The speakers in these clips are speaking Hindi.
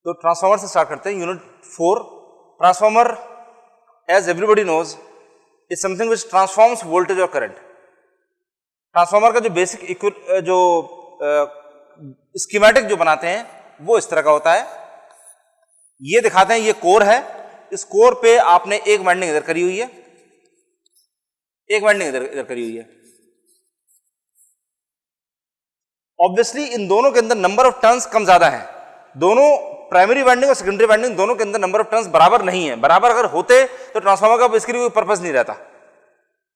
तो ट्रांसफार्मर से स्टार्ट करते हैं। Unit 4, transformer as everybody knows is something which transforms voltage और करंट। ट्रांसफार्मर का जो बेसिक जो स्कीमेटिक जो बनाते हैं वो इस तरह का होता है। ये दिखाते हैं, ये कोर है, इस कोर पे आपने एक वाइंडिंग इधर करी हुई है, एक वाइंडिंग इधर करी हुई है। ऑब्वियसली इन दोनों के अंदर नंबर ऑफ टर्न्स कम ज्यादा है। दोनों प्राइमरी वाइंडिंग और सेकेंडरी वाइंडिंग दोनों के अंदर नंबर ऑफ टर्न्स बराबर नहीं है। बराबर अगर होते तो ट्रांसफार्मर का बेसिकली कोई पर्पस नहीं रहता।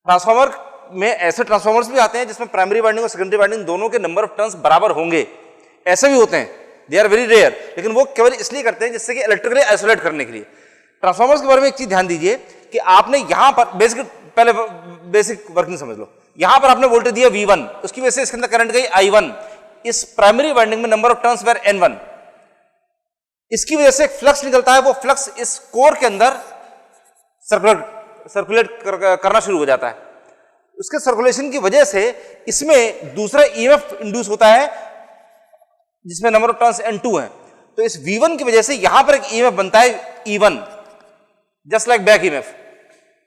ट्रांसफार्मर में ऐसे ट्रांसफार्मर्स भी आते हैं जिसमें प्राइमरी वाइंडिंग और सेकेंडरी वाइंडिंग दोनों के नंबर ऑफ टर्न्स बराबर होंगे, ऐसे भी होते हैं, दे आर वेरी रेयर, लेकिन वो केवल इसलिए करते हैं जिससे कि इलेक्ट्रिकली आइसोलेट करने के लिए। ट्रांसफार्मर्स के बारे में एक चीज ध्यान दीजिए कि आपने यहां पर पहले बेसिक वर्किंग समझ लो। यहां पर आपने वोल्टेज दिया V1, उसकी वजह से इसके अंदर करंट गई I1। इस प्राइमरी वाइंडिंग में number of turns were N1। इसकी वजह से एक फ्लक्स निकलता है, वो फ्लक्स इस कोर के अंदर सर्कुलेट करना शुरू हो जाता है। उसके सर्कुलेशन की वजह से इसमें दूसरा EMF इंड्यूस होता है जिसमें नंबर ऑफ टर्न्स N2 है। तो इस V1 की वजह से यहां पर एक EMF बनता है E1, just like back EMF।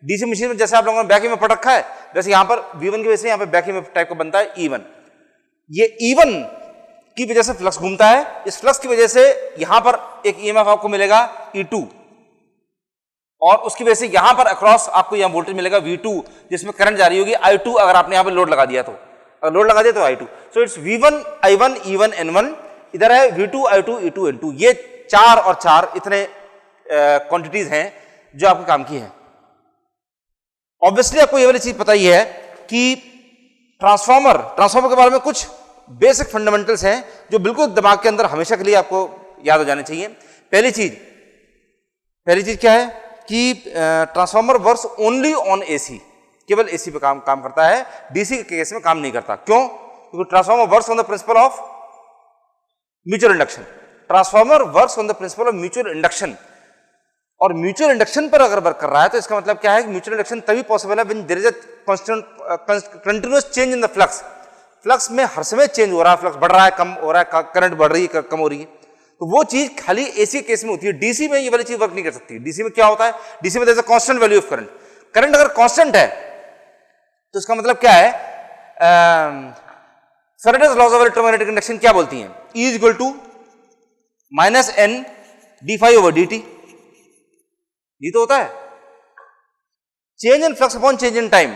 DC machine में जैसे आप लोगों ने बैक EMF पढ़ रखा है, वैसे यहां पर V1 की वजह से यहां पर बैक EMF टाइप का बनता है E1। ये E1 की वजह से फ्लक्स घूमता है, इस फ्लक्स की वजह से यहां पर एक EMF आपको मिलेगा E2, और उसकी वजह से यहां पर अक्रॉस आपको यहां वोल्टेज मिलेगा V2 जिसमें करंट जारी होगी I2। अगर आपने यहां पर लोड लगा दिया तो, अगर लोड लगा दिया तो I2। So it's V1 I1 E1 N1, इधर है V2 I2 E2 N2। ये 4 और 4 इतने क्वांटिटीज हैं जो आपके काम की हैं। ऑब्वियसली आपको ये वाली चीज पता ही है कि ट्रांसफार्मर के बारे में कुछ बेसिक फंडामेंटल्स हैं जो बिल्कुल दिमाग के अंदर हमेशा के लिए आपको याद हो जाने चाहिए। पहली चीज क्या है कि transformer works only on AC, केवल AC पे काम करता है, DC के केस में काम नहीं करता। क्यों? क्योंकि transformer works on the principle of mutual induction. Transformer works on the principle of mutual induction, और म्यूचुअल इंडक्शन पर अगर वर्क कर रहा है तो इसका मतलब क्या है कि म्यूचुअल इंडक्शन तभी पॉसिबल है when there is a constant continuous change in the flux. Flux में हर समय चेंज हो रहा है, फ्लक्स बढ़ रहा है, कम हो रहा है, करंट बढ़ रही है, कम हो रही है। तो वो चीज खाली AC केस में होती है, DC में ये वाली चीज वर्क नहीं कर सकती। DC में क्या होता है, DC में there is a constant value of current. Current अगर कांस्टेंट है तो इसका मतलब क्या है, Faraday's laws of electromagnetic induction क्या बोलती हैं, E is equal to minus N d∅/dt। ये तो होता है change in flux upon change in time.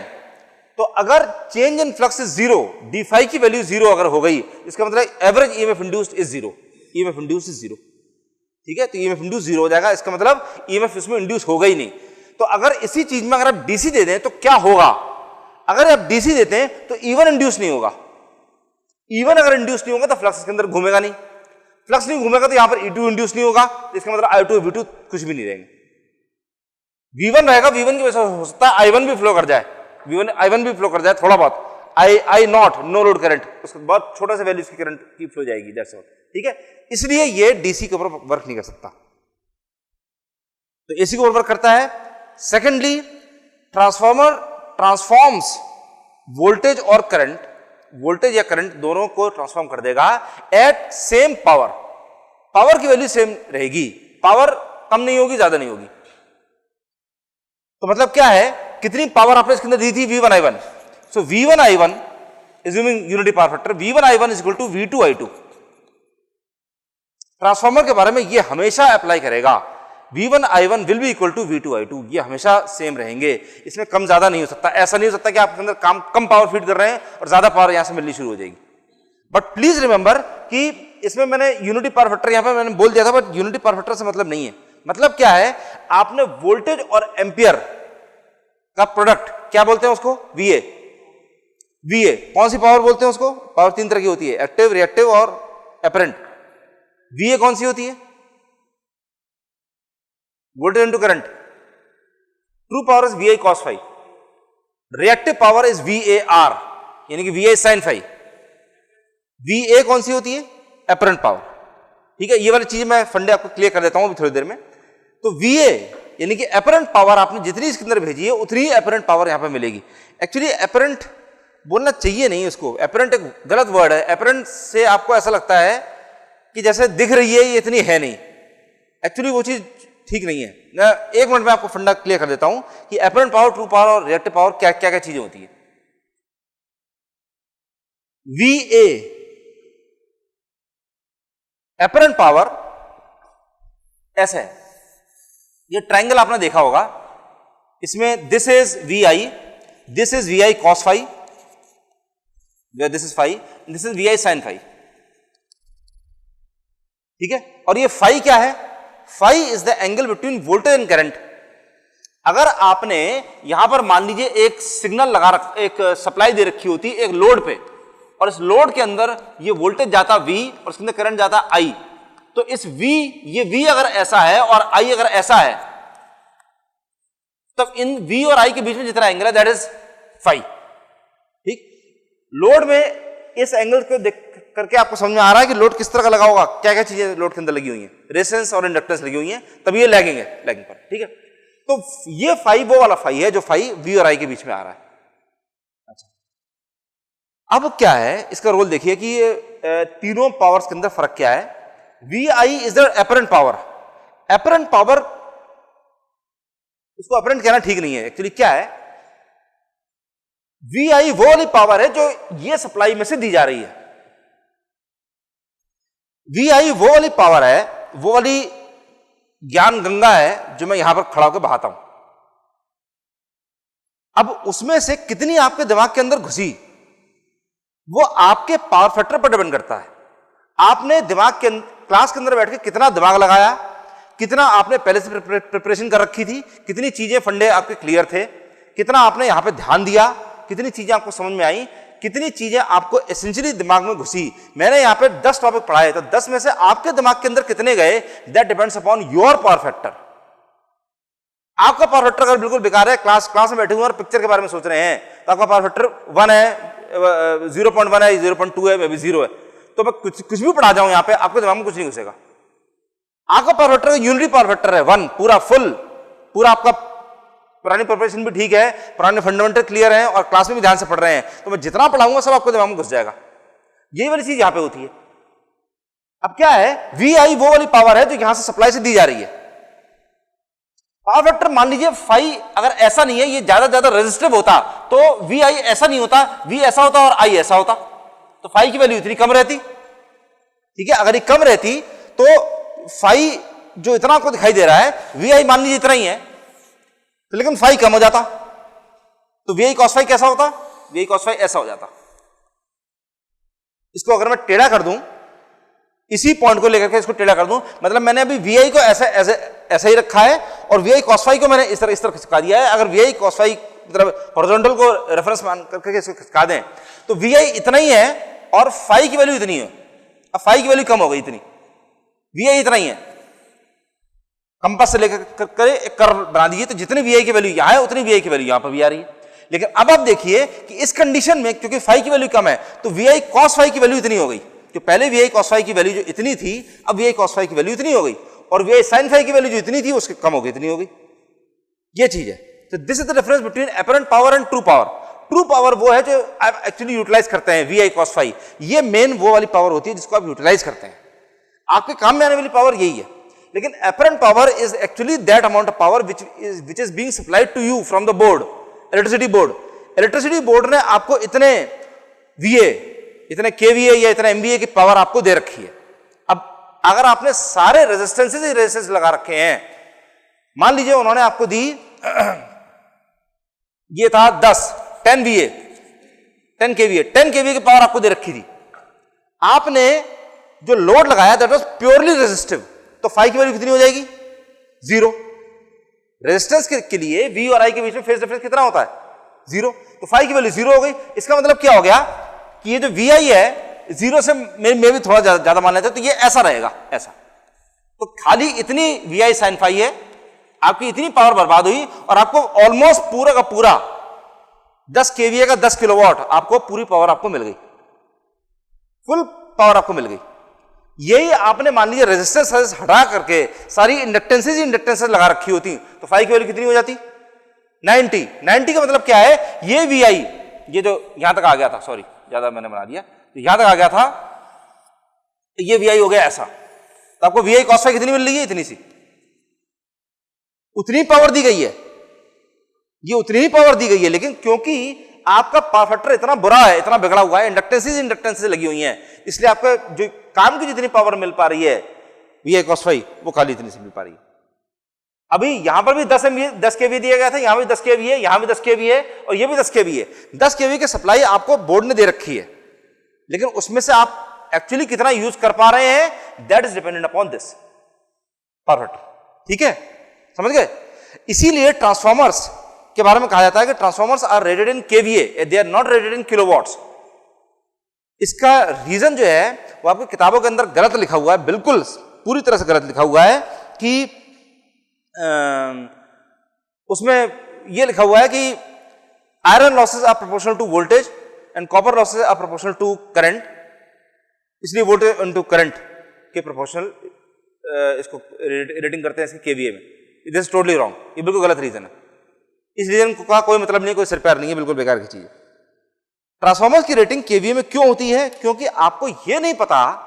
तो अगर change in flux is 0, d∅ की वैल्यू 0 अगर हो गई, इसका मतलब average EMF induced is 0। EMF induced is 0, ठीक है। तो EMF इंड्यूस्ड 0 हो जाएगा, इसका मतलब EMF इसमें इंड्यूस हो गई नहीं। तो अगर इसी चीज में अगर आप DC दे दें तो क्या होगा, अगर आप DC देते हैं तो E1 इंड्यूस नहीं होगा। E1 अगर इंड्यूस नहीं होगा तो फ्लक्स के अंदर घूमेगा नहीं, फ्लक्स नहीं घूमेगा तो यहां पर E2 इंड्यूस नहीं होगा, इसका मतलब I2 V2 कुछ भी नहीं रहेंगे। V1 रहेगा, V1 की वजह से हो सकता है I1 भी फ्लो कर जाए, I1 भी फ्लो कर जाए थोड़ा बहुत, I not, no load current, उसके बाद छोटा सा वैल्यू की करंट की फ्लो जाएगी, दैट्स ऑल, ठीक है। इसलिए ये DC के ऊपर वर्क नहीं कर सकता, तो AC के ऊपर वर्क करता है। सेकेंडली, ट्रांसफार्मर ट्रांसफॉर्म्स वोल्टेज और करंट, वोल्टेज या करंट दोनों को ट्रांसफॉर्म कर देगा एट सेम पावर। पावर की वैल्यू सेम रहेगी, पावर कम नहीं होगी, ज्यादा नहीं होगी। तो मतलब क्या है, कितनी पावर आपने इसके अंदर दी थी, V1 I1। So V1 I1 assuming unity power factor, V1 I1 is equal to V2 I2। Transformer के बारे में ये हमेशा अप्लाई करेगा, V1 I1 will be equal to V2 I2, ये हमेशा सेम रहेंगे, इसमें कम ज्यादा नहीं हो सकता। ऐसा नहीं हो सकता कि आपके अंदर कम पावर फीड कर रहे हैं और ज्यादा पावर यहां से मिलनी शुरू हो जाएगी। बट प्लीज रिमेंबर कि इसमें मैंने यूनिटी पावर फैक्टर यहां पे मैंने बोल दिया था, बट यूनिटी पावर फैक्टर से मतलब नहीं है। मतलब क्या है, आपने वोल्टेज और एम्पियर का प्रोडक्ट क्या बोलते हैं उसको, VA। कौन सी पावर बोलते हैं उसको, पावर 3 तरह की होती है, एक्टिव, रिएक्टिव और एपरेंट। VA कौन सी होती है, voltage into current. True power is VI cos phi, reactive power is VAR, यानी कि VI sin phi। VA कौन सी होती है, एपरेंट पावर, ठीक है। ये वाली चीज मैं फंडे आपको क्लियर कर देता हूं अभी थोड़ी देर में। तो VA यानी कि एपरेंट पावर आपने जितनी इसके अंदर भेजी है उतनी ही एपरेंट पावर यहां पे मिलेगी। एक्चुअली एपरेंट बोलना चाहिए नहीं इसको, एपरेंट एक गलत वर्ड है। एपरेंट से आपको ऐसा लगता है कि जैसे दिख रही है, ये इतनी है नहीं, एक्चुअली वो चीज ठीक नहीं है। मैं 1 मिनट में आपको फंडा क्लियर कर देता हूं कि अपरेंट पावर, ट्रू पावर और रिएक्टिव पावर क्या क्या क्या चीजें होती है। VA अपरेंट पावर ऐसा है, ये ट्रायंगल आपने देखा होगा, इसमें this is VI cos phi, where this is phi, this is VI sin phi, ठीक है। और ये phi क्या है? phi is the angle between voltage and current. अगर आपने यहां पर मान लीजिए एक सिग्नल एक सप्लाई दे रखी होती एक लोड पे, और इस लोड के अंदर ये वोल्टेज जाता V और इसके अंदर करंट जाता I, तो इस ये V अगर ऐसा है और I अगर ऐसा है, तब इन V और I के बीच में जितना एंगल है दैट इज phi, ठीक। लोड में इस एंगल को देख करके आपको समझ में आ रहा है कि लोड किस तरह का लगा होगा, क्या क्या चीजें लोड के अंदर लगी हुई हैं, रेजिस्टेंस और इंडक्टेंस लगी हुई हैं, तब ये लैगिंग पर, ठीक है। तो ये phi वो वाला phi है जो phi V और I के बीच में आ रहा है। अच्छा, अब क्या है इसका रोल देखिए कि ये तीनों पावर्स के अंदर फर्क क्या है। VI is the apparent power. Apparent power, उसको अपरेंट कहना ठीक नहीं है, एक्चुअली क्या है, VI वो वाली पावर है जो ये सप्लाई में से दी जा रही है। VI वो वाली पावर है, वो वाली ज्ञान गंगा है जो मैं यहां पर खड़ा होकर बहाता हूं। अब उसमें से कितनी आपके दिमाग के अंदर घुसी वो आपके पावर फैक्टर पर डिपेंड करता है। आपने दिमाग के क्लास के अंदर बैठ के कितना दिमाग लगाया, कितना आपने पहले से प्रिपरेशन कर रखी थी, कितनी चीजें फंडे आपके क्लियर थे, कितना आपने यहां पे ध्यान दिया, कितनी चीजें आपको समझ में आई, कितनी चीजें आपको एसेंशियली दिमाग में घुसी। मैंने यहां पे 10 टॉपिक पढ़ाए, तो 10 में से आपके दिमाग के अंदर कितने गए, that depends upon your power factor. आपका पावर फैक्टर अगर बिल्कुल बेकार है, क्लास में बैठे हुए और पिक्चर के बारे में सोच रहे हैं, तो आपका पावर फैक्टर 1 है, 0.1 है, 0.2 है, मे बी 0 है, तो मैं कुछ भी पढ़ा जाऊं यहां पे, आपके दिमाग में कुछ नहीं घुसेगा। आपका power factor unity power factor है 1, पूरा फुल, पूरा आपका पुरानी प्रिपरेशन भी ठीक है, पुराने फंडामेंटल क्लियर हैं और क्लास में भी ध्यान से पढ़ रहे हैं, तो मैं जितना पढ़ाऊंगा सब आपके दिमाग में घुस जाएगा। यही वाली चीज यहां पे होती है। अब क्या है, VI वो वाली पावर है जो यहां से सप्लाई से दी जा रही है। पावर फैक्टर मान लीजिए phi अगर ऐसा नहीं है, ये ज्यादा रेजिस्टिव होता, तो VI ऐसा नहीं होता, V ऐसा होता और I ऐसा होता, तो phi की वैल्यू इतनी कम रहती, ठीक है। अगर ये कम रहती तो phi जो इतना आपको दिखाई दे रहा है, VI मान लीजिए इतना ही है, तो लेकिन phi कम हो जाता, तो VI cos phi कैसा होता, VI cos phi ऐसा हो जाता। इसको अगर मैं टेढ़ा कर दूं, इसी पॉइंट को लेकर के इसको टेढ़ा कर दूं, मतलब मैंने अभी VI को ऐसा ही रखा है और VI cos phi को मैंने इस तरह खिसका दिया है। अगर VI cos phi मतलब हॉरिजॉन्टल को रेफरेंस मान करके इसको खिसका दें, तो VI इतना ही है और phi की वैल्यू इतनी है। अब phi की वैल्यू कम हो गई इतनी, VI इतना ही है, कंपास से लेकर एक कर्व बना दीजिए, तो जितनी VI की वैल्यू यहां है उतनी VI की वैल्यू यहां पर भी आ रही है। लेकिन अब आप देखिए कि इस कंडीशन में क्योंकि phi की वैल्यू कम है, तो VI cos phi की वैल्यू इतनी हो गई, कि पहले VI cos phi की वैल्यू जो इतनी थी, अब VI cos phi की वैल्यू इतनी हो गई, और VI sin phi की वैल्यू जो इतनी थी उसके कम हो गई, इतनी हो गई। ये चीज है। तो this is the difference between apparent power and true power. True power वो है जो आप एक्चुअली यूटिलाइज करते हैं, VI cos phi, ये मेन वो वाली पावर होती है जिसको आप यूटिलाइज करते हैं, आपके काम में आने वाली पावर यही है। लेकिन apparent power is actually that amount of power which is being supplied to you from the board, electricity board. Electricity board ने आपको इतने VA, इतने KVA या इतने MVA की पावर आपको दे रखी है। अब अगर आपने सारे रेजिस्टेंस लगा रखे हैं, मान लीजिए उन्होंने आपको दी ये था 10 VA, 10 KVA की पावर आपको दे रखी थी, आपने जो लोड लगाया दैट वाज प्योरली रेजिस्टिव, तो phi की वैल्यू कितनी हो जाएगी, 0। रेजिस्टेंस के लिए V और I के बीच में फेज डिफरेंस कितना होता है, 0, तो phi की वैल्यू 0 हो गई। इसका मतलब क्या हो गया कि ये जो VI है 0 से मैं भी थोड़ा ज्यादा मान लेते, तो ये ऐसा रहेगा, ऐसा। तो खाली इतनी VI sin phi है, आपकी इतनी पावर बर्बाद हुई और आपको ऑलमोस्ट पूरा का पूरा 10 KVA का 10 किलोवाट आपको पूरी पावर आपको मिल गई, फुल पावर आपको मिल गई। यही आपने मान लीजिए रेजिस्टेंस हटा करके सारी इंडक्टेंसेज लगा रखी होती, तो phi की वैल्यू कितनी हो जाती, 90 का मतलब क्या है, ये VI, ये जो यहां तक आ गया था, सॉरी ज्यादा मैंने बना दिया, तो यहां तक आ गया था, ये VI हो गया ऐसा, तो आपको VI cos phi कितनी मिल रही है, इतनी सी, उतनी पावर दी गई है, ये उतनी ही पावर दी गई है, लेकिन क्योंकि आपका पावर फैक्टर इतना बुरा है, इतना बिगड़ा हुआ है, इंडक्टेंसेस लगी हुई हैं, इसलिए आपका जो काम की जितनी पावर मिल पा रही है VI cos phi वो खाली इतनी से मिल पा रही है। अभी यहां पर भी 10 kV दिया गया था, यहां भी 10 kV है, यहां भी 10 kV है और ये भी 10 kV है। 10 kV की सप्लाई आपको बोर्ड ने दे रखी है, लेकिन उसमें से आप एक्चुअली कितना यूज कर पा रहे हैं, that is dependent upon this power factor. ठीक है, समझ गए? इसीलिए ट्रांसफॉर्मर्स के बारे में कहा जाता है कि transformers are rated in KVA, they are not rated in kilowatts. इसका रीजन जो है वो आपकी किताबों के अंदर गलत लिखा हुआ है, बिल्कुल पूरी तरह से गलत लिखा हुआ है कि उसमें यह लिखा हुआ है कि iron losses are proportional to voltage and copper losses are proportional to current, इसलिए वोल्टेज इनटू करंट के प्रोपोर्शनल इसको रेटिंग करते हैं इसके केवीए में। दिस इज टोटली रॉन्ग, ये बिल्कुल गलत रीजन है। इस रीजन का कोई मतलब नहीं है, कोई सिर पैर नहीं है, बिल्कुल बेकार की चीज है। ट्रांसफॉर्मर की रेटिंग केवीए में क्यों होती है? क्योंकि आपको यह नहीं पता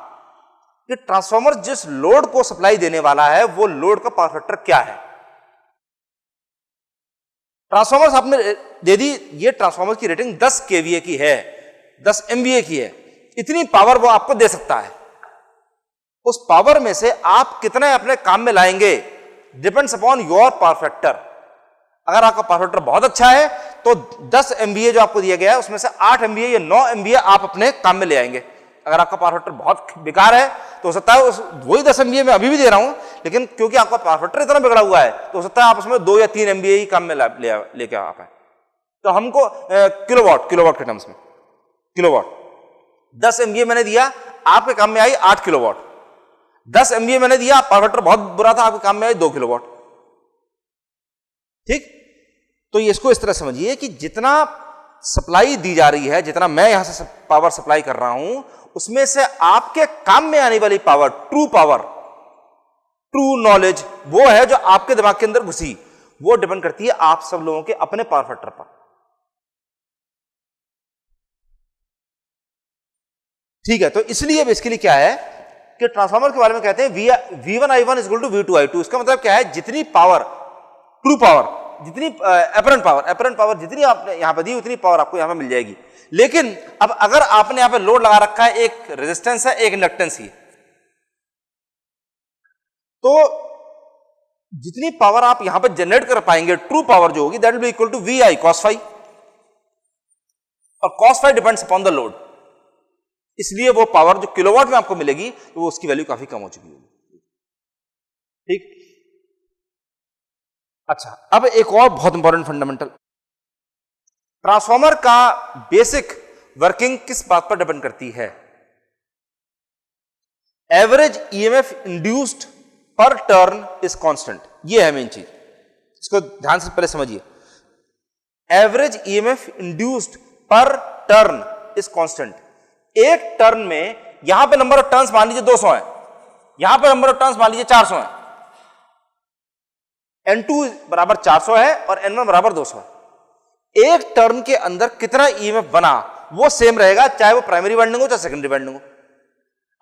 कि ट्रांसफॉर्मर जिस लोड को सप्लाई देने वाला है वो लोड का पावर फैक्टर क्या है। ट्रांसफॉर्मर आपने दे दी, ये ट्रांसफॉर्मर की रेटिंग 10 केवीए की है, 10 MVA की है, इतनी पावर वो आपको दे सकता है। उस पावर में से आप कितने अपने काम में लाएंगे depends upon your power factor. अगर आपका पावर फैक्टर बहुत अच्छा है तो 10 MVA जो आपको दिया गया है उसमें से 8 MVA या 9 MVA आप अपने काम में ले आएंगे। अगर आपका पावर फैक्टर बहुत बेकार है तो हो सकता है वही 10 MVA मैं अभी भी दे रहा हूं, लेकिन क्योंकि आपका पावर फैक्टर इतना बिगड़ा हुआ है तो हो सकता है आप उसमें 2 या 3 MVA ही काम में लेके आ पाए। तो हमको किलोवाट के टर्म्स में किलोवाट 10 MVA मैंने दिया, आपके काम में आई 8 किलोवाट। 10 MVA मैंने दिया, पावर फैक्टर बहुत बुरा था, आपके काम में आई 2 किलोवाट। ठीक, तो इसको इस तरह समझिए कि जितना सप्लाई दी जा रही है, जितना मैं यहां से पावर सप्लाई कर रहा हूं, उसमें से आपके काम में आने वाली पावर, ट्रू नॉलेज, वो है जो आपके दिमाग के अंदर घुसी, वो डिपेंड करती है आप सब लोगों के अपने पावर फैक्टर पर। ठीक है, तो इसलिए बेसिकली क्या है कि ट्रांसफार्मर के बारे में कहते हैं V1I1 is equal to V2I2। इसका मतलब क्या है, जितनी पावर, ट्रू पावर, जितनी अपरेंट पावर जितनी आपने यहां पर दी उतनी पावर आपको यहां पर मिल जाएगी। लेकिन अब अगर आपने यहां पर लोड लगा रखा है, एक रेजिस्टेंस है, एक इंडक्टेंस ही, तो जितनी पावर आप यहां पर जनरेट कर पाएंगे, ट्रू पावर जो होगी, that will be equal to VI cos phi, और cos phi depends upon the load. इसलिए वो पावर जो किलोवाट में आपको मिलेगी वो उसकी वैल्यू काफी कम हो चुकी होगी। ठीक, अच्छा, अब एक और बहुत इंपॉर्टेंट फंडामेंटल, ट्रांसफॉर्मर का बेसिक वर्किंग किस बात पर डिपेंड करती है? Average EMF induced per turn is constant. ये है मेन चीज, इसको ध्यान से पहले समझिए। Average EMF induced per turn is constant. एक टर्न में यहां पे नंबर ऑफ टर्न्स मान लीजिए 200 है, यहां पे नंबर ऑफ टर्न्स मान लीजिए 400 है, N2 बराबर 400 है और N1 बराबर 200 है। एक टर्न के अंदर कितना EMF बना वो सेम रहेगा, चाहे वो प्राइमरी वाइंडिंग हो चाहे सेकेंडरी वाइंडिंग हो।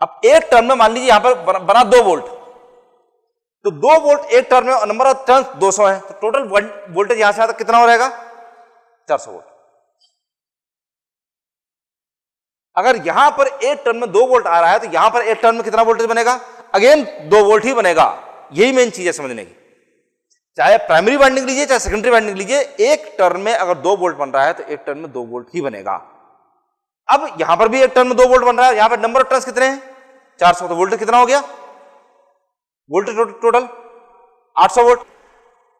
अब एक टर्न में मान लीजिए यहां पर बना 2 वोल्ट, तो 2 वोल्ट एक टर्न में और नंबर ऑफ टर्न्स 200 है, तो टोटल वोल्टेज यहां से यहां तक कितना हो रहेगा? 400 वोल्ट। अगर यहां पर एक टर्न में 2 वोल्ट आ रहा है तो यहां पर एक टर्न में कितना वोल्टेज बनेगा? अगेन 2 वोल्ट ही बनेगा। यही मेन चीज है समझने की। चाहे प्राइमरी वाइंडिंग लीजिए चाहे सेकेंडरी वाइंडिंग लीजिए, एक टर्न में अगर 2 वोल्ट बन रहा है तो एक टर्न में 2 वोल्ट ही बनेगा। अब यहां पर भी एक टर्न में 2 वोल्ट बन रहा है, यहां पर नंबर ऑफ टर्न्स कितने हैं? 400, तो वोल्टेज कितना हो गया? Voltage total 800 volt.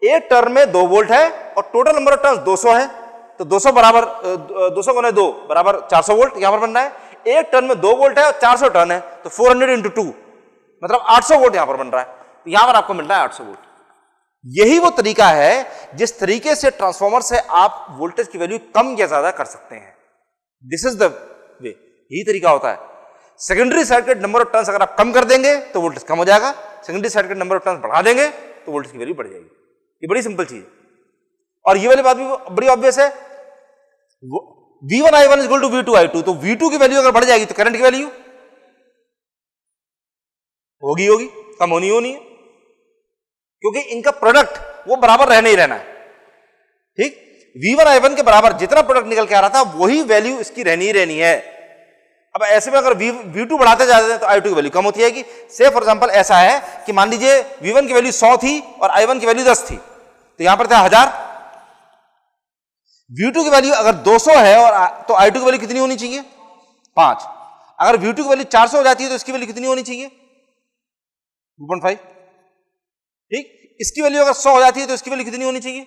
एक टर्न में 2 वोल्ट है और टोटल नंबर ऑफ टर्न्स 200 है, तो 200 बराबर 200 गुना 2 बराबर 400 वोल्ट यहां पर बन रहा है। एक टर्न में 2 वोल्ट है और 400 टर्न है, तो 400 into 2 मतलब 800 वोल्ट यहां पर बन रहा है, तो यहां पर आपको मिल रहा है 800 वोल्ट। यही वो तरीका है जिस तरीके से ट्रांसफॉर्मर से आप वोल्टेज की वैल्यू कम या ज्यादा कर सकते हैं। दिस इज द वे, यही तरीका होता है। सेकेंडरी साइड के नंबर ऑफ टर्न्स अगर आप कम कर देंगे तो वोल्टेज कम हो जाएगा, सेकेंडरी साइड के नंबर ऑफ टर्न्स बढ़ा देंगे तो वोल्टेज की वैल्यू बढ़ जाएगी। ये बड़ी सिंपल चीज है। और ये वाली बात भी बड़ी ऑब्वियस है, V1I1 इक्वल टू V2I2, तो V2 की वैल्यू अगर बढ़ जाएगी तो करंट की वैल्यू होगी, कम होनी है, क्योंकि इनका प्रोडक्ट वो बराबर रहना ही रहना है। ठीक, V1 I1 के बराबर जितना प्रोडक्ट निकल के आ रहा था वही वैल्यू इसकी रहनी ही रहनी है। अब ऐसे में अगर V2 बढ़ाते जाते हैं तो I2 की वैल्यू कम होती जाएगी। से फॉर एग्जांपल ऐसा है कि मान लीजिए V1 की वैल्यू 100 थी और I1 की वैल्यू 10 थी, तो यहां पर था 1000। V2 की वैल्यू अगर 200 है और तो I2 की वैल्यू कितनी होनी चाहिए? 5। अगर V2 की वैल्यू 400 हो जाती है तो इसकी वैल्यू कितनी होनी चाहिए? 2.5। ठीक, इसकी वैल्यू अगर 100 हो जाती है तो इसकी वैल्यू कितनी होनी चाहिए?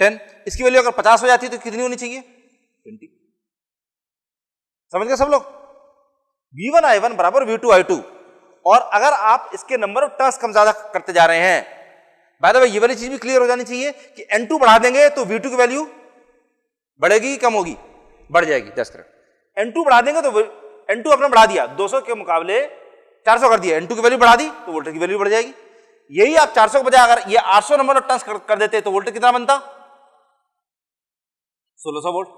10। इसकी वैल्यू अगर 50 हो जाती है तो कितनी होनी चाहिए? 20। समझ गए सब लोग? V1 I1 बराबर V2 I2। और अगर आप इसके नंबर ऑफ टर्न्स कम ज्यादा करते जा रहे हैं, बाय द वे ये वाली चीज भी क्लियर हो जानी चाहिए कि N2 बढ़ा देंगे तो V2 की वैल्यू बढ़ेगी कि कम होगी? बढ़ जाएगी। Just correct. N2 बढ़ा देंगे तो N2 अपने बढ़ा दिया, 200 के मुकाबले 400 कर दिया, N2 की वैल्यू बढ़ा दी तो वोल्टेज की वैल्यू बढ़ जाएगी। यही आप 400 के बजाय अगर ये 800 नंबर ऑफ टर्न्स कर देते तो वोल्टेज कितना बनता? 1600 वोल्ट।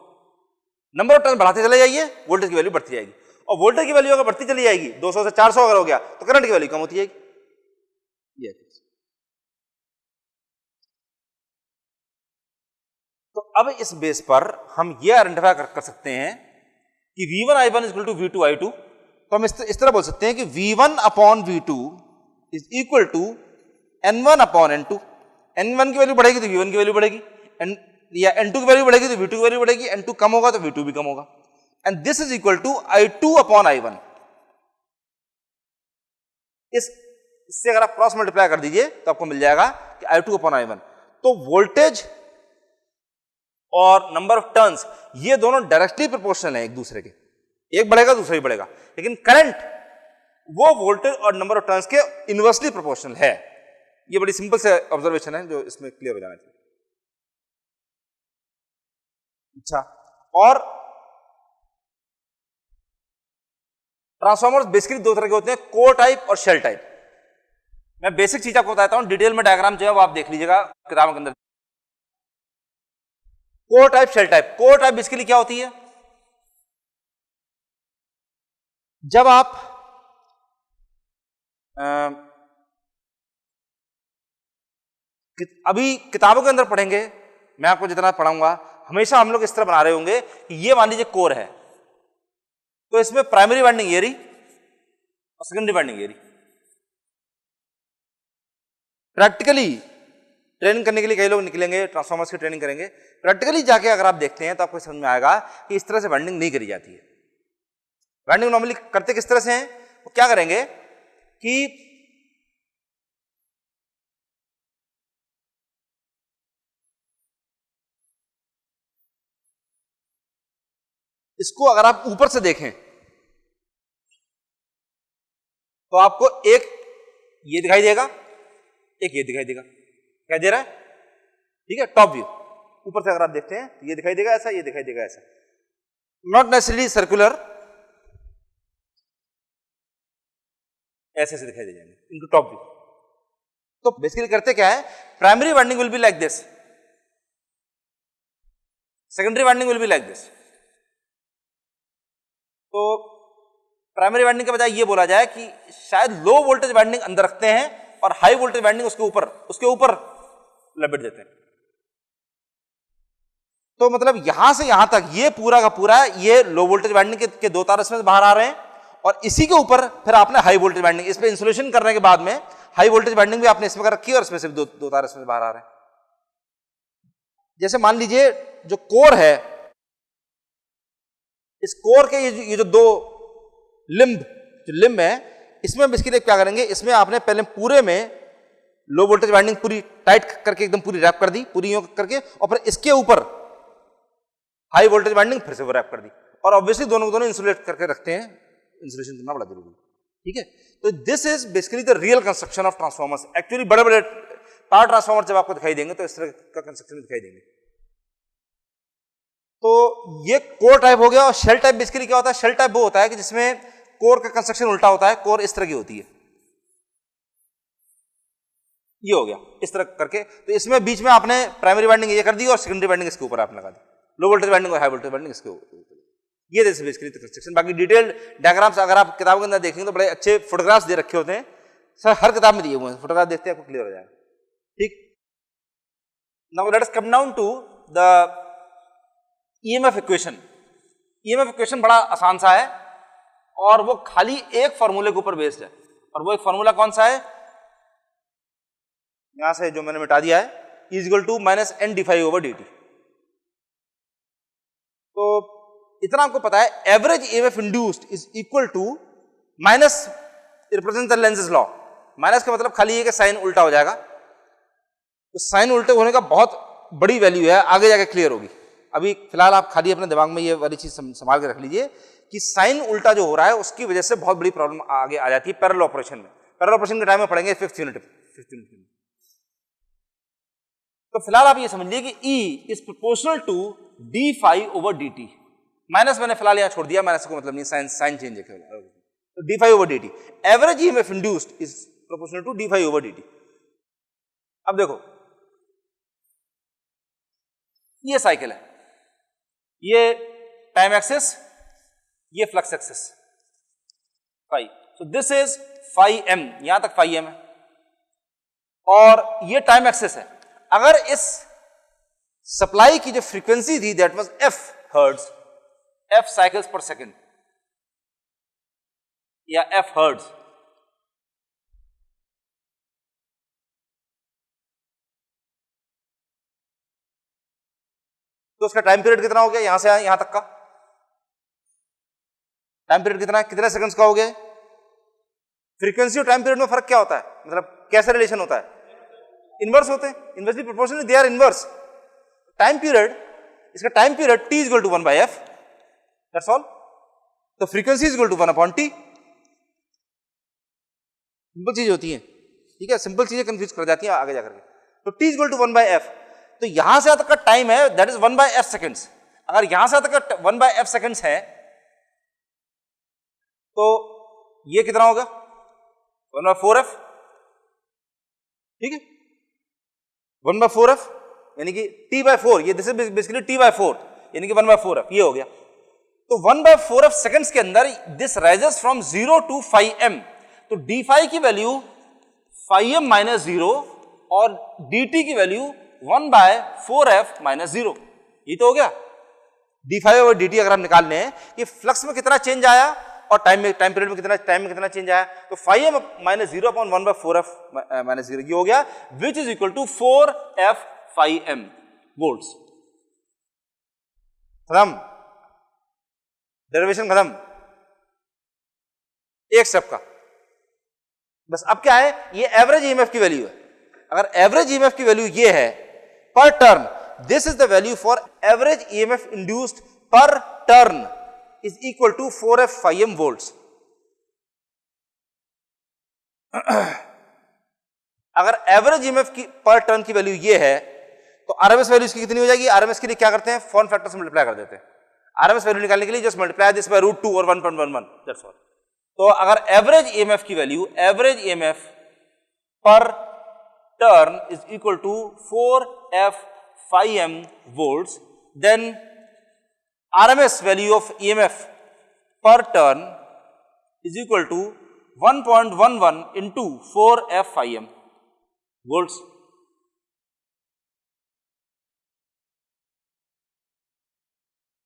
नंबर ऑफ टर्न्स बढ़ाते चले जाइए, वोल्टेज की वैल्यू बढ़ती जाएगी। और वोल्टेज की वैल्यू अगर बढ़ती चली जाएगी, 200 से 400 अगर हो गया तो करंट की वैल्यू कम होती जाएगी। ये तो अब इस बेस पर हम ये आइडेंटिफाई कर सकते हैं कि V1 I1 equal to V2 I2। तो हम इस तरह बोल सकते हैं कि V1 upon V2 is equal to N1 upon N2। N1 की वैल्यू बढ़ेगी तो V1 की वैल्यू बढ़ेगी, या N2 की वैल्यू बढ़ेगी तो V2 की वैल्यू बढ़ेगी, N2 कम होगा तो V2 भी कम होगा। And this is equal to I2 upon I1। इससे अगर आप क्रॉस मल्टीप्लाई कर दीजिए तो आपको मिल जाएगा कि I2 अपॉन I1। तो वोल्टेज और नंबर ऑफ टर्न्स ये दोनों डायरेक्टली प्रोपोर्शनल है एक दूसरे के, एक बढ़ेगा दूसरा ही बढ़ेगा, लेकिन करंट वो वोल्टेज और नंबर ऑफ टर्न्स के इनवर्सली प्रोपोर्शनल है। ये बड़ी सिंपल से ऑब्जर्वेशन है जो इसमें क्लियर हो जाना चाहिए। अच्छा, और ट्रांसफॉर्मर्स बेसिकली दो तरह के होते हैं, कोर टाइप और शेल टाइप। मैं बेसिक चीज आपको बताता हूं, डिटेल में डायग्राम जो है वो आप देख लीजिएगा किताबों के अंदर। Core type, shell type. Core type basically क्या होती है? जब आप अभी किताबों के अंदर पढ़ेंगे, मैं आपको जितना पढ़ाऊंगा हमेशा हम लोग इस तरह बना रहे होंगे कि ये मान लीजिए कोर है तो इसमें प्राइमरी वाइंडिंग ये रही और सेकेंडरी वाइंडिंग ये रही। प्रैक्टिकली ट्रेनिंग करने के लिए कई लोग निकलेंगे, ट्रांसफार्मर्स की ट्रेनिंग करेंगे, प्रैक्टिकली जाके अगर आप देखते हैं तो आपको समझ में आएगा कि इस तरह से वाइंडिंग नहीं करी जाती है। वाइंडिंग नॉर्मली करते किस तरह से हैं? वो क्या करेंगे कि इसको अगर आप ऊपर से देखें तो आपको एक ये दिखाई देगा, एक ये दिखाई देगा। क्या दे रहा है? ठीक है, टॉप व्यू ऊपर से अगर आप देखते हैं तो ये दिखाई देगा ऐसा, ये दिखाई देगा ऐसा, नॉट नेसेसरली सर्कुलर, ऐसे से दिखाई दे जाएंगे इनको टॉप व्यू। तो बेसिकली करते क्या है, primary winding will be like this, secondary winding will be like this. तो प्राइमरी वाइंडिंग के बजाय ये बोला जाए कि शायद लो वोल्टेज वाइंडिंग अंदर रखते हैं और हाई वोल्टेज वाइंडिंग उसके ऊपर लपेट देते हैं। तो मतलब यहां से यहां तक ये पूरा का पूरा ये लो वोल्टेज वाइंडिंग के दो तार इसमें से बाहर आ रहे हैं और इसी के ऊपर फिर आपने हाई वोल्टेज वाइंडिंग, इस पे इंसुलेशन करने के बाद में हाई वोल्टेज वाइंडिंग भी आपने इसमें कर रखी है और इसमें से दो तार इसमें से बाहर आ रहे हैं। जैसे मान लीजिए जो कोर है, इस कोर के ये जो दो लिम्ब है, इसमें बेसिकली क्या करेंगे, इसमें आपने पहले पूरे में लो वोल्टेज वाइंडिंग पूरी टाइट करके एकदम पूरी रैप कर दी, पूरी यूं करके, और फिर इसके ऊपर हाई वोल्टेज वाइंडिंग फिर से वो रैप कर दी। और ऑब्वियसली दोनों इंसुलेट करके रखते हैं, इंसुलेशन करना बड़ा जरूरी है। ठीक है, तो this is basically the real construction of transformers. Actually बड़े बड़े पावर ट्रांसफॉर्मर जब आपको दिखाई देंगे तो इस तरह का कंस्ट्रक्शन दिखाई देंगे। तो ये कोर टाइप हो गया। और शेल टाइप बेसिकली क्या होता है? शेल टाइप वो होता है कि जिसमें कोर का कंस्ट्रक्शन उल्टा होता है, कोर इस तरह की होती है, ये हो गया इस तरह करके। तो इसमें बीच में आपने प्राइमरी वाइंडिंग ये कर दी और सेकेंडरी वाइंडिंग इसके ऊपर आपने लगा दी, लो वोल्टेज वाइंडिंग और हाई वोल्टेज वाइंडिंग इसके ऊपर। ये जैसे बेसिकली कंस्ट्रक्शन। बाकी डिटेल्ड डायग्राम्स अगर आप किताबों के अंदर देखेंगे तो बड़े अच्छे फोटोग्राफ्स दे रखे होते हैं, सर हर किताब में दिए हुए हैं, फोटोग्राफ देखते हैं आपको क्लियर हो जाएगा। ठीक। Now let us come down to the EMF equation. EMF equation बड़ा आसान सा है और वो खाली एक फॉर्मूले के ऊपर बेस्ड है, और वो एक फॉर्मूला कौन सा है, यहां से जो मैंने मिटा दिया है, is equal to minus N D phi over D T. तो इतना आपको पता है, average EMF induced is equal to minus represent the Lenz law. Minus का मतलब खाली ये कि साइन उल्टा हो जाएगा, तो साइन उल्टे होने का बहुत बड़ी वैल्यू है, आगे जाके क्लियर होगी। अभी फिलहाल आप खाली अपने दिमाग में ये वाली चीज संभाल के रख लीजिए कि साइन उल्टा जो हो रहा है उसकी वजह से बहुत बड़ी प्रॉब्लम आगे आ जाती है पैरेलल ऑपरेशन में। पैरेलल ऑपरेशन के टाइम में पढ़ेंगे 5th यूनिट में। तो फिलहाल आप ये समझ लीजिए कि E is proportional to D phi over D T. Minus मैंने फिलहाल यहां छोड़ दिया, माइनस को मतलब नहीं, साइन चेंज है केवल। तो D phi over D T, average EMF induced is proportional to D phi over D T. अब देखो ये साइकिल है, ये टाइम एक्सिस, ये flux axis phi. So this is phi M, यहां तक फाई एम है, और ये टाइम एक्सिस है। अगर इस सप्लाई की जो फ्रीक्वेंसी थी that was F hertz, F cycles पर सेकेंड या एफ हर्ट्ज, तो उसका टाइम पीरियड कितना हो गया, यहां से यहां तक का टाइम पीरियड कितना है, कितने सेकंड्स का हो गया। फ्रीक्वेंसी और टाइम पीरियड में फर्क क्या होता है, मतलब कैसे रिलेशन होता है, इनवर्स होते हैं, inversely proportional, they are inverse. Time period, इसका time period t is equal to 1 by f, that's all. तो frequency is equal to 1 upon t। Simple चीज होती है, ठीक है, सिंपल चीजें कंफ्यूज कर जाती हैं आगे जाकर के। तो t is equal to 1 by f, तो यहां से तक का टाइम है that is 1 by f seconds. अगर यहां से तक का 1 बाय f सेकंड्स है तो ये कितना होगा, 1 बाय 4f, ठीक है, 1 बाय 4f यानी कि t बाय 4, ये this is basically t by 4 यानी कि 1 बाय 4f, ये हो गया। तो 1 बाय 4f सेकंड्स के अंदर this rises from 0 to phi m, तो डी फाई की वैल्यू फाई m माइनस 0 और dt की वैल्यू 1 बाय 4f माइनस 0, ये तो हो गया। डी फाई और dt अगर हम निकाल लें कि फ्लक्स में कितना चेंज आया और टाइम पीरियड में कितना चेंज आया, तो phi m minus 0 upon 1 by 4f minus 0, ये हो गया, which is equal to 4f phi m volts. खत्म, डेरिवेशन खत्म, एक स्टेप का बस। अब क्या है, ये एवरेज ईएमएफ की वैल्यू है। अगर एवरेज ईएमएफ की वैल्यू ये है per turn, this is the value for average EMF induced per turn is equal to 4f phi m volts. अगर एवरेज ईएमएफ की पर टर्न की वैल्यू ये है तो आरएमएस वैल्यू इसकी कितनी हो जाएगी। आरएमएस के लिए क्या करते हैं, फॉर्म फैक्टर से मल्टीप्लाई कर देते हैं। आरएमएस वैल्यू निकालने के लिए जस्ट मल्टीप्लाई दिस बाय √2 और 1.11, दैट्स ऑल। तो अगर एवरेज ईएमएफ की वैल्यू, एवरेज ईएमएफ पर turn is equal to 4f phi m volts, then RMS value of EMF per turn is equal to 1.11 into 4f phi m volts.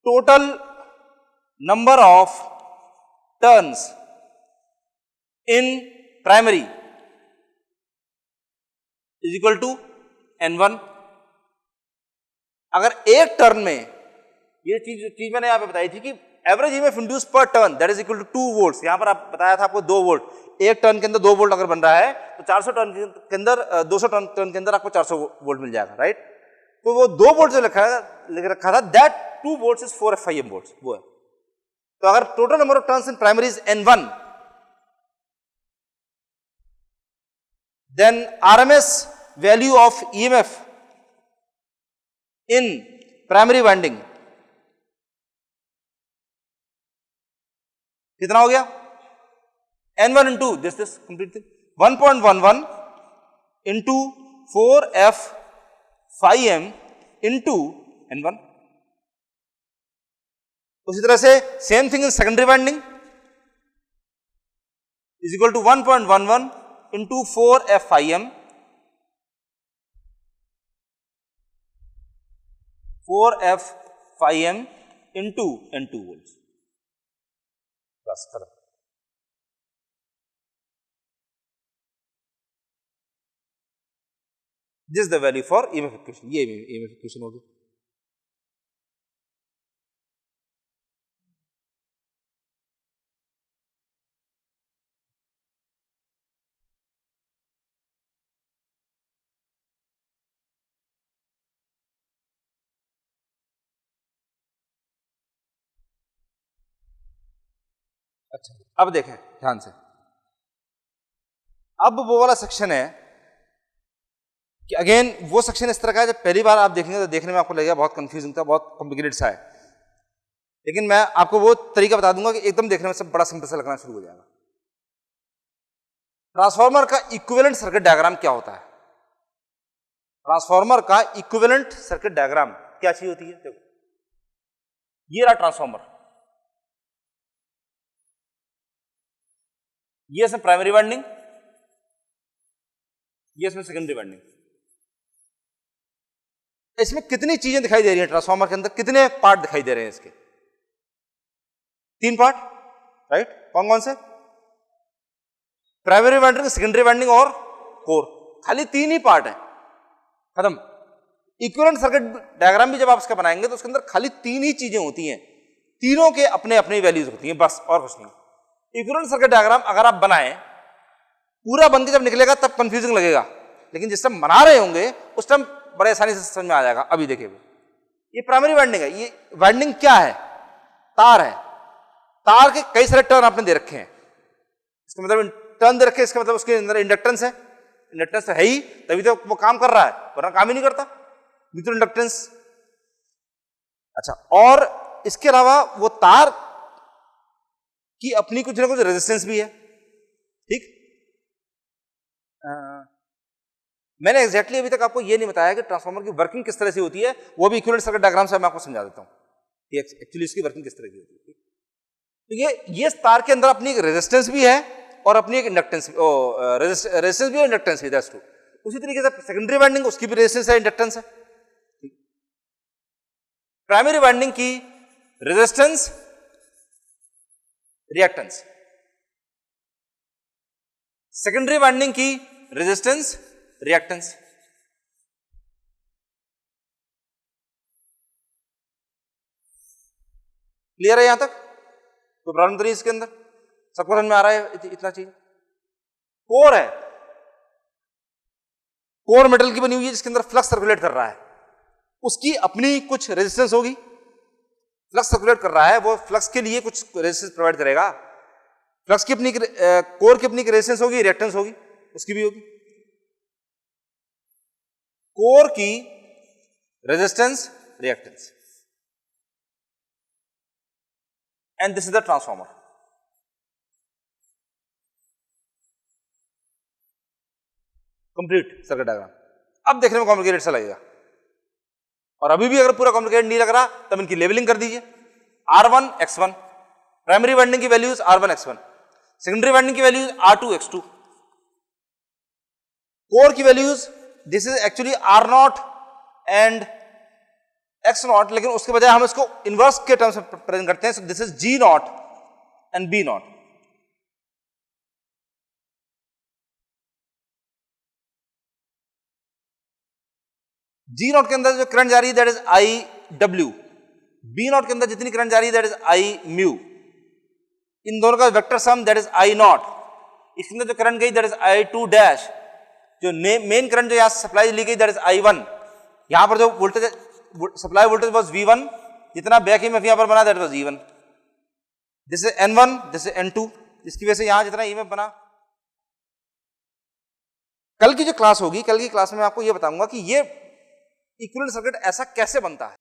Total number of turns in primary is equal to n1. अगर एक टर्न में, ये चीज मैंने यहां पे बताई थी कि एवरेज ईएमएफ इंड्यूस पर turn that is equal to 2 volts. यहां पर आप बताया था आपको 2 वोल्ट, एक टर्न के अंदर 2 वोल्ट अगर बन रहा है तो 400 टर्न के अंदर 200 टर्न के अंदर आपको 400 वोल्ट मिल जाएगा, राइट। तो वो 2 वोल्ट जो लिख रखा था that 2 volts is 4f phi m volts, वो है। तो अगर total number of turns in primary is n1, then RMS value of EMF in primary winding कितना हो गया, n1 into this complete thing 1.11 into 4f phi m into n1। उसी तरह से same thing in secondary winding is equal to 1.11 into 4f phi m 4f phi m into N2 volts, बस खत्म। This is the value for EMF equation, ये EMF इक्वेशन होगी। अच्छा, अब देखें ध्यान से, अब वो वाला सेक्शन है कि अगेन वो सेक्शन इस तरह का है, जब पहली बार आप देखेंगे तो देखने में आपको लगेगा बहुत कंफ्यूजिंग था, बहुत कॉम्प्लिकेटेड सा है, लेकिन मैं आपको वो तरीका बता दूंगा कि एकदम देखने में सब बड़ा सिंपल सा लगना शुरू हो जाएगा। ट्रांसफार्मर का इक्विवेलेंट सर्किट डायग्राम क्या होता है? ट्रांसफार्मर का इक्विवेलेंट सर्किट डायग्राम क्या चीज होती है? देखो, ये रहा ट्रांसफार्मर, ये इसमें प्राइमरी वाइंडिंग, ये इसमें सेकेंडरी वाइंडिंग। इसमें कितनी चीजें दिखाई दे रही हैं? ट्रांसफार्मर के अंदर कितने पार्ट दिखाई दे रहे हैं इसके? 3 पार्ट, राइट? कौन कौन से? प्राइमरी वाइंडिंग, सेकेंडरी वाइंडिंग और कोर, खाली 3 ही पार्ट है, खत्म। इक्विवेलेंट सर्किट डायग्राम भी जब आप इसका बनाएंगे तो उसके अंदर खाली 3 ही चीजें होती हैं, तीनों के अपने अपनी वैल्यूज होती हैं, बस और कुछ नहीं। इक्विवेलेंट सर्किट डायग्राम अगर आप बनाएं, पूरा बनके जब निकलेगा तब कंफ्यूजिंग लगेगा, लेकिन जिस टाइम बना रहे होंगे उस टाइम बड़े आसानी से समझ में आ जाएगा। अभी देखिए, ये प्राइमरी वाइंडिंग है, ये वाइंडिंग क्या है? तार है, तार के कई सारे टर्न आपने दे रखे हैं, इसका मतलब टर्न दे रखे हैं, इसका मतलब उसके अंदर इंडक्टेंस है, इंडक्टेंस है ही तभी तो वो काम कर रहा है, वरना काम ही नहीं करता विद इंडक्टेंस। अच्छा, और इसके अलावा वो तार की अपनी कुछ ना कुछ रेजिस्टेंस भी है, ठीक? मैंने एग्जैक्टली अभी तक आपको ये नहीं बताया कि ट्रांसफार्मर की वर्किंग किस तरह से होती है, वो भी इक्विवेलेंट सर्किट डायग्राम से मैं आपको समझा देता हूं कि एक्चुअली इसकी वर्किंग किस तरह की होती है। तो ये तार के अंदर अपनी एक रेजिस्टेंस भी है और अपनी एक इंडक्टेंस, रेजिस्टेंस भी है, इंडक्टेंस भी, दैट्स ट्रू। उसी तरीके से सेकेंडरी वाइंडिंग, उसकी भी रेजिस्टेंस है, इंडक्टेंस है। प्राइमरी वाइंडिंग की रेजिस्टेंस, रिएक्टेंस, सेकेंडरी वाइंडिंग की रेजिस्टेंस, रिएक्टेंस। क्लियर है यहां तक? कोई प्रॉब्लम तो नहीं इसके अंदर? सबको समझ में आ रहा है इतना चीज? कोर है, कोर मेटल की बनी हुई है जिसके अंदर फ्लक्स सर्कुलेट कर रहा है, उसकी अपनी कुछ रेजिस्टेंस होगी। फ्लक्स सर्कुलेट कर रहा है, वो फ्लक्स के लिए कुछ रेजिस्टेंस प्रोवाइड करेगा, फ्लक्स की अपनी कोर की अपनी रेजिस्टेंस होगी, रिएक्टेंस होगी, उसकी भी होगी। कोर की resistance, reactance, and this is the transformer. Complete circuit diagram. अब देखने में कॉम्प्लिकेटेड सा लगेगा, और अभी भी अगर पूरा कॉम्प्लिकेटेड नहीं लग रहा तब इनकी लेवलिंग कर दीजिए। R1 X1, प्राइमरी वाइंडिंग की values R1 X1, secondary winding की वैल्यूज R2 X2, कोर की values this is actually R0 and X0, लेकिन उसके बजाय हम इसको इनवर्स के टर्म्स में प्रेजेंट करते हैं, सो this is G0 and B0। G0 के अंदर जो करंट जा रही है दैट इज IW, B0 के अंदर जितनी करंट जा रही है दैट इज I म्यू, इन दोनों का vector sum that is I0। इसके अंदर जो करंट गई दैट इज I2 डैश, जो मेन करंट जो यहां सप्लाई ली गई दैट इज I1, यहां पर जो voltage supply voltage was V1, जितना बैक ईएमएफ यहां पर बना that was E1, this is N1, this is N2, इसकी वजह से यहां जितना ईएमएफ बना। कल की जो क्लास होगी, कल की क्लास में मैं आपको ये बताऊंगा कि ये इक्विवेलेंट सर्किट ऐसा कैसे बनता है।